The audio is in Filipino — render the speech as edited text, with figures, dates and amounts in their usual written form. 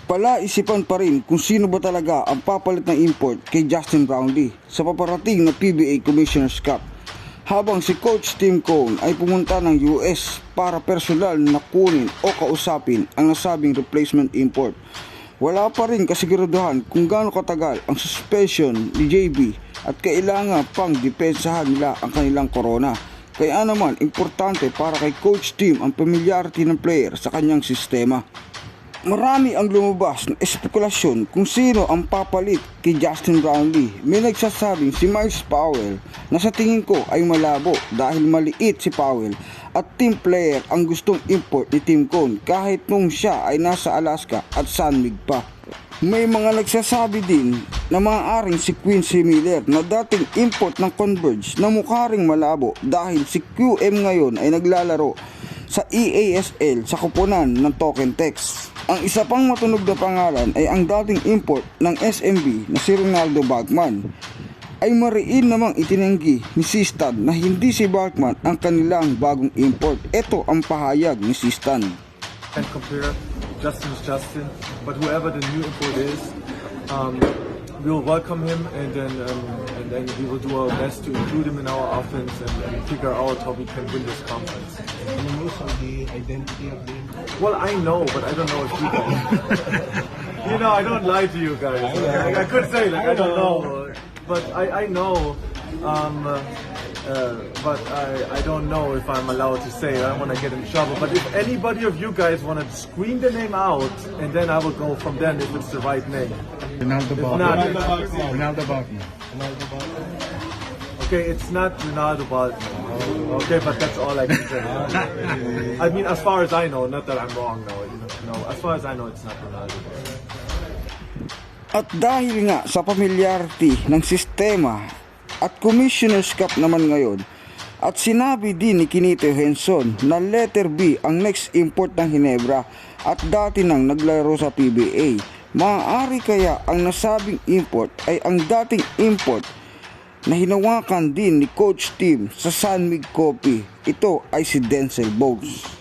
Palaisipan pa rin kung sino ba talaga ang papalit ng import kay Justin Brownlee sa paparating na PBA Commissioner's Cup, habang si Coach Tim Cone ay pumunta ng US para personal na kunin o kausapin ang nasabing replacement import. Wala pa rin kasiguraduhan kung gaano katagal ang suspension ni JB at kailangan pang depensahan nila ang kanilang corona. Kaya naman importante para kay Coach Tim ang familiarity ng player sa kanyang sistema. Marami ang lumabas na espekulasyon kung sino ang papalit kay Justin Brownlee. May nagsasabing si Myles Powell na sa tingin ko ay malabo dahil maliit si Powell at team player ang gustong import ni Tim Cone kahit nung siya ay nasa Alaska at San Mig pa. May mga nagsasabi din na maaaring si Quincy Miller na dating import ng Converge na mukha ring malabo dahil si QM ngayon ay naglalaro sa EASL sa koponan ng Token Text. Ang isa pang matunog na pangalan ay ang dating import ng SMB na si Ronaldo Bachman. Ay mariin namang itinanggi ni Sistan na hindi si Bachman ang kanilang bagong import. Ito ang pahayag ni Sistan. And compare, Justin is Justin, but whoever the new import is, we will welcome him and then we will do our best to include him in our offense and figure out how we can win this conference. Any news on the identity of the import? Well, I know, but I don't know if you guys. You know, I don't lie to you guys. Like, I could say, like, I don't know, but I know. But I don't know if I'm allowed to say. I don't want to get in trouble. But if anybody of you guys want to screen the name out, and then I will go from then if it's the right name. Ronaldo Bachman. Ronaldo Bachman. Okay, it's not Ronaldo Bachman. Okay, but that's all I can say. I mean, as far as I know, not that I'm wrong, no. As far as I know, it's not Ronaldo Bachman. At dahil nga sa familiarity ng sistema at Commissioner's Cup naman ngayon, at sinabi din ni Kinito Henson na letter B ang next import ng Ginebra at dati nang naglaro sa PBA, maaari kaya ang nasabing import ay ang dating import na hinawakan din ni Coach Tim sa San Mig Coffee. Ito ay si Denzel Bowles.